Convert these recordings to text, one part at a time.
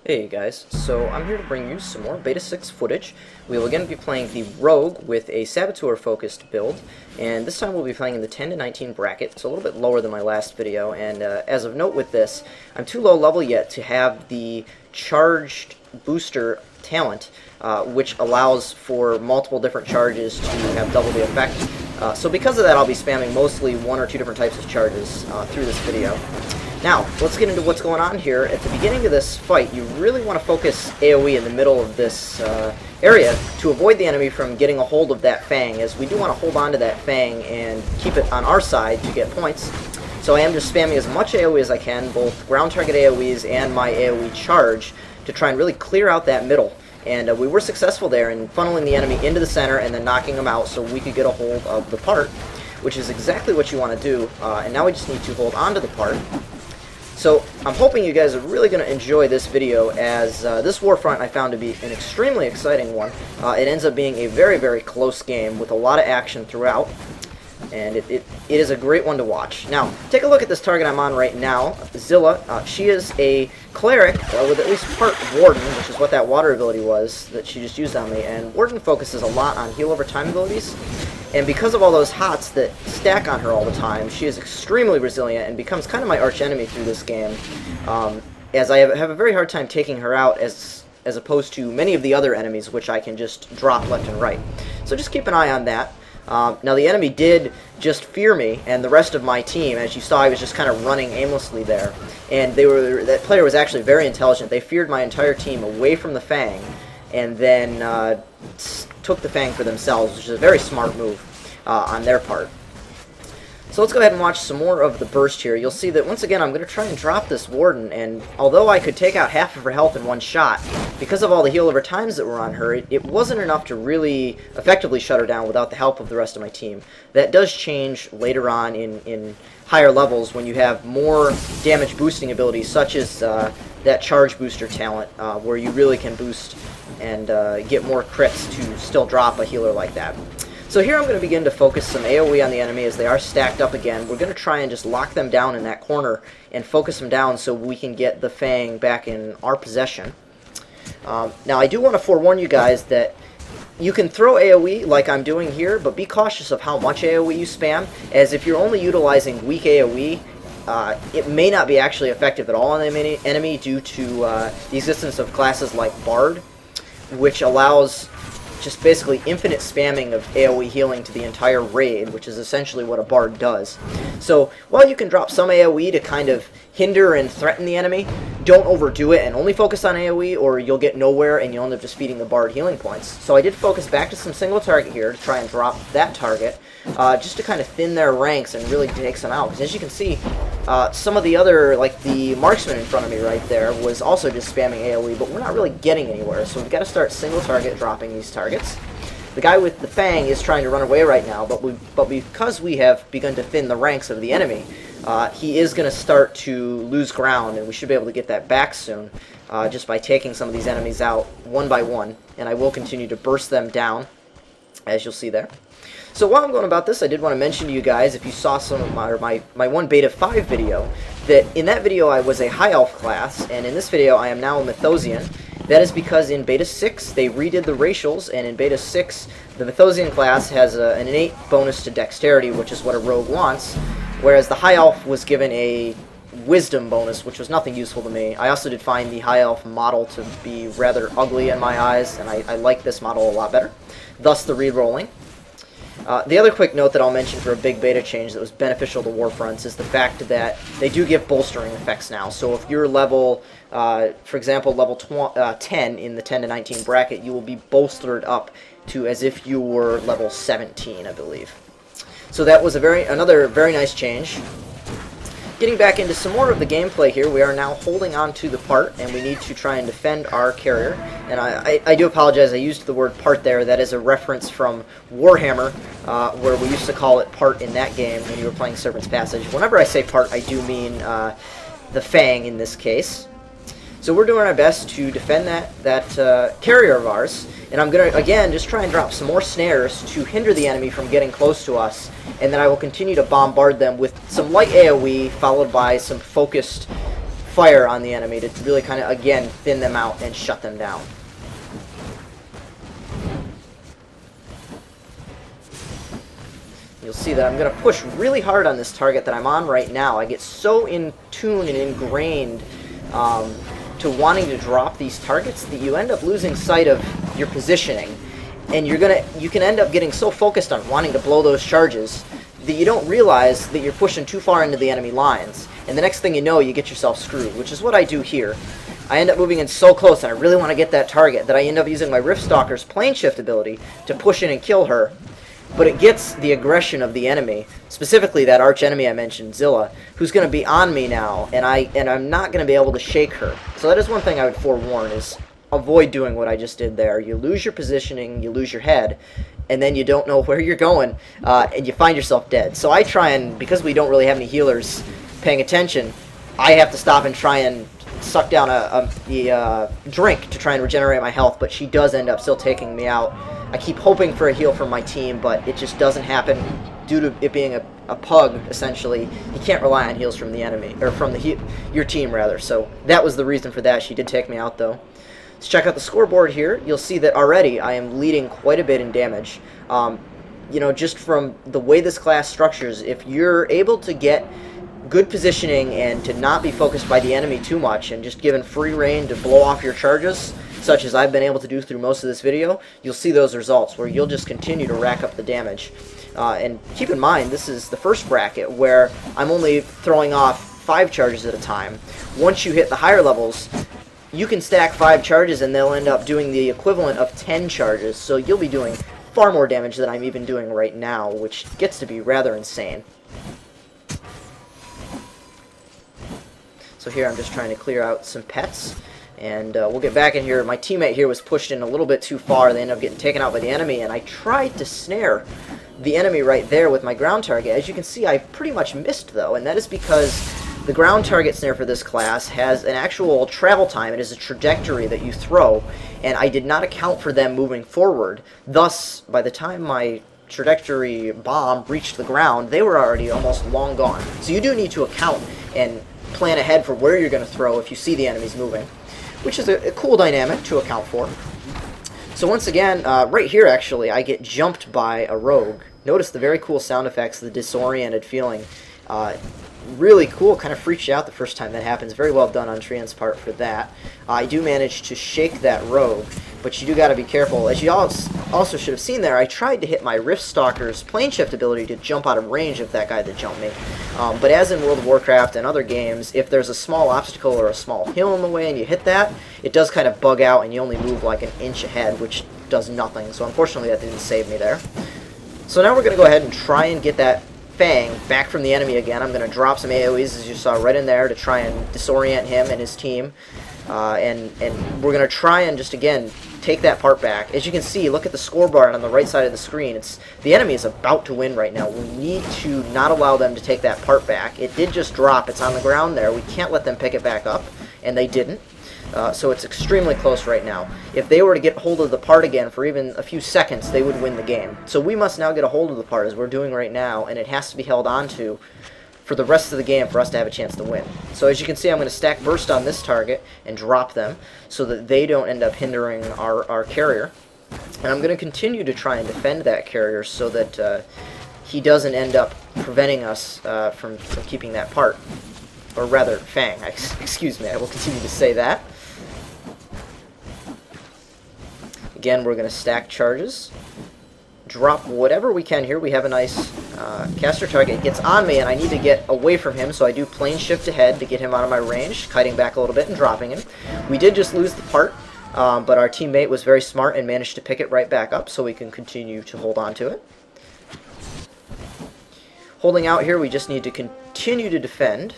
Hey guys, so I'm here to bring you some more Beta 6 footage. We will again be playing the Rogue with a Saboteur focused build, and this time we'll be playing in the 10 to 19 bracket. It's a little bit lower than my last video, and as of note with this, I'm too low level yet to have the charged booster talent, which allows for multiple different charges to have double the effect. So because of that, I'll be spamming mostly one or two different types of charges through this video. Now, let's get into what's going on here. At the beginning of this fight, you really want to focus AoE in the middle of this area to avoid the enemy from getting a hold of that Fang, as we do want to hold on to that Fang and keep it on our side to get points. So I am just spamming as much AoE as I can, both ground target AoEs and my AoE charge, to try and really clear out that middle. And we were successful there in funneling the enemy into the center and then knocking them out so we could get a hold of the part, which is exactly what you want to do. And now we just need to hold on to the part. So I'm hoping you guys are really going to enjoy this video, as this Warfront I found to be an extremely exciting one. It ends up being a very, very close game with a lot of action throughout, and it is a great one to watch. Now, take a look at this target I'm on right now, Zilla. She is a cleric with at least part Warden, which is what that water ability was that she just used on me, and Warden focuses a lot on heal over time abilities. And because of all those hots that stack on her all the time, she is extremely resilient and becomes kind of my arch-enemy through this game, as I have a very hard time taking her out as opposed to many of the other enemies, which I can just drop left and right. So just keep an eye on that. Now the enemy did just fear me, and the rest of my team, as you saw, I was just kind of running aimlessly there. And that player was actually very intelligent. They feared my entire team away from the Fang, and then took the Fang for themselves, which is a very smart move on their part. So let's go ahead and watch some more of the burst here. You'll see that once again I'm going to try and drop this Warden, and although I could take out half of her health in one shot, because of all the heal over times that were on her, it wasn't enough to really effectively shut her down without the help of the rest of my team. That does change later on in higher levels when you have more damage boosting abilities, such as that charge booster talent, where you really can boost and get more crits to still drop a healer like that. So here I'm going to begin to focus some AoE on the enemy as they are stacked up again. We're going to try and just lock them down in that corner and focus them down so we can get the Fang back in our possession. Now I do want to forewarn you guys that you can throw AoE like I'm doing here, but be cautious of how much AoE you spam, as if you're only utilizing weak AoE, it may not be actually effective at all on the enemy due to the existence of classes like Bard, which allows just basically infinite spamming of AoE healing to the entire raid, which is essentially what a Bard does. So while you can drop some AoE to kind of hinder and threaten the enemy, don't overdo it and only focus on AoE, or you'll get nowhere and you'll end up just feeding the Bard healing points. So I did focus back to some single target here to try and drop that target, just to kind of thin their ranks and really take some out. Because as you can see, some of the other, like the marksman in front of me right there, was also just spamming AoE, but we're not really getting anywhere. So we've got to start single target dropping these targets. The guy with the Fang is trying to run away right now, but because we have begun to thin the ranks of the enemy, he is going to start to lose ground, and we should be able to get that back soon, just by taking some of these enemies out one by one, and I will continue to burst them down, as you'll see there. So while I'm going about this, I did want to mention to you guys, if you saw some of my one Beta 5 video, that in that video I was a High Elf class, and in this video I am now a Mythosian. That is because in Beta 6 they redid the racials, and in Beta 6 the Mythosian class has an innate bonus to dexterity, which is what a rogue wants, whereas the High Elf was given a wisdom bonus, which was nothing useful to me. I also did find the High Elf model to be rather ugly in my eyes, and I like this model a lot better, thus the re-rolling. The other quick note that I'll mention for a big beta change that was beneficial to Warfronts is the fact that they do give bolstering effects now. So if you're level, for example, level 10 in the 10 to 19 bracket, you will be bolstered up to as if you were level 17, I believe. So that was another very nice change. Getting back into some more of the gameplay here, we are now holding on to the part, and we need to try and defend our carrier. And I do apologize, I used the word part there. That is a reference from Warhammer, where we used to call it part in that game when you were playing Serpent's Passage. Whenever I say part, I do mean the Fang in this case. So we're doing our best to defend that carrier of ours, and I'm going to, again, just try and drop some more snares to hinder the enemy from getting close to us, and then I will continue to bombard them with some light AoE, followed by some focused fire on the enemy to really kind of, again, thin them out and shut them down. You'll see that I'm going to push really hard on this target that I'm on right now. I get so in tune and ingrained to wanting to drop these targets that you end up losing sight of your positioning. And you can end up getting so focused on wanting to blow those charges that you don't realize that you're pushing too far into the enemy lines. And the next thing you know, you get yourself screwed, which is what I do here. I end up moving in so close, and I really want to get that target, that I end up using my Riftstalker's plane shift ability to push in and kill her. But it gets the aggression of the enemy, specifically that arch enemy I mentioned, Zilla, who's going to be on me now, and I'm not going to be able to shake her. So that is one thing I would forewarn, is avoid doing what I just did there. You lose your positioning, you lose your head, and then you don't know where you're going, and you find yourself dead. So I try and, because we don't really have any healers paying attention, I have to stop and try and suck down a drink to try and regenerate my health, but she does end up still taking me out. I keep hoping for a heal from my team, but it just doesn't happen due to it being a PUG, essentially. You can't rely on heals from the enemy, or from your team, rather. So that was the reason for that. She did take me out, though. Let's check out the scoreboard here. You'll see that already I am leading quite a bit in damage. You know, just from the way this class structures, if you're able to get good positioning and to not be focused by the enemy too much and just given free reign to blow off your charges, such as I've been able to do through most of this video, you'll see those results where you'll just continue to rack up the damage. And keep in mind, this is the first bracket where I'm only throwing off 5 charges at a time. Once you hit the higher levels, you can stack 5 charges and they'll end up doing the equivalent of 10 charges, so you'll be doing far more damage than I'm even doing right now, which gets to be rather insane. So here I'm just trying to clear out some pets, and we'll get back in here. My teammate here was pushed in a little bit too far. They ended up getting taken out by the enemy, and I tried to snare the enemy right there with my ground target. As you can see, I pretty much missed, though, and that is because the ground target snare for this class has an actual travel time. It is a trajectory that you throw, and I did not account for them moving forward. Thus, by the time my trajectory bomb reached the ground, they were already almost long gone. So you do need to account and plan ahead for where you're going to throw if you see the enemies moving, which is a cool dynamic to account for. So once again, right here actually, I get jumped by a rogue. Notice the very cool sound effects, the disoriented feeling. Really cool, kind of freaks you out the first time that happens. Very well done on Trian's part for that. I do manage to shake that rogue, but you do got to be careful. As you also should have seen there, I tried to hit my Riftstalker's plane shift ability to jump out of range of that guy that jumped me. But as in World of Warcraft and other games, if there's a small obstacle or a small hill in the way and you hit that, it does kind of bug out and you only move like an inch ahead, which does nothing. So unfortunately that didn't save me there. So now we're going to go ahead and try and get that Fang back from the enemy again. I'm going to drop some AoEs, as you saw, right in there to try and disorient him and his team. And we're going to try and just, again, take that part back. As you can see, look at the scoreboard on the right side of the screen. The enemy is about to win right now. We need to not allow them to take that part back. It did just drop. It's on the ground there. We can't let them pick it back up, and they didn't. So it's extremely close right now. If they were to get hold of the part again for even a few seconds, they would win the game. So we must now get a hold of the part, as we're doing right now, and it has to be held on to for the rest of the game for us to have a chance to win. So as you can see, I'm going to stack burst on this target and drop them so that they don't end up hindering our carrier. And I'm going to continue to try and defend that carrier so that he doesn't end up preventing us from keeping that part. Or rather, Fang. Excuse me, I will continue to say that. Again, we're going to stack charges. Drop whatever we can here. We have a nice caster target. It gets on me, and I need to get away from him, so I do plane shift ahead to get him out of my range, kiting back a little bit and dropping him. We did just lose the part, but our teammate was very smart and managed to pick it right back up, so we can continue to hold on to it. Holding out here, we just need to continue to defend.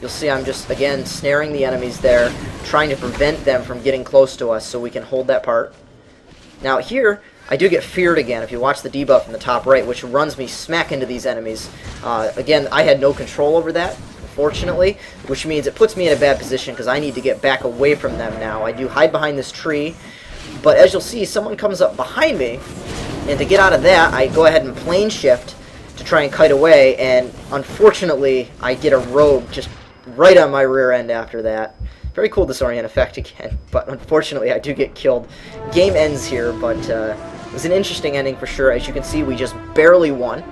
You'll see I'm just, again, snaring the enemies there, trying to prevent them from getting close to us so we can hold that part. Now here, I do get feared again, if you watch the debuff in the top right, which runs me smack into these enemies. Again, I had no control over that, fortunately, which means it puts me in a bad position because I need to get back away from them now. I do hide behind this tree, but as you'll see, someone comes up behind me, and to get out of that, I go ahead and plane shift to try and kite away, and unfortunately, I get a rogue just right on my rear end after that. Very cool disorient effect again, but unfortunately I do get killed. Game ends here, but it was an interesting ending for sure. As you can see, we just barely won.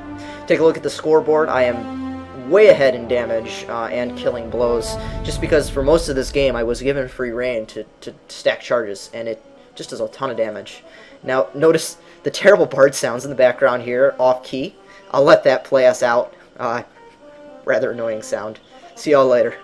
Take a look at the scoreboard. I am way ahead in damage and killing blows, just because for most of this game I was given free reign to stack charges, and it just does a ton of damage. Now, notice the terrible bard sounds in the background here, off-key. I'll let that play us out. Rather annoying sound. See y'all later.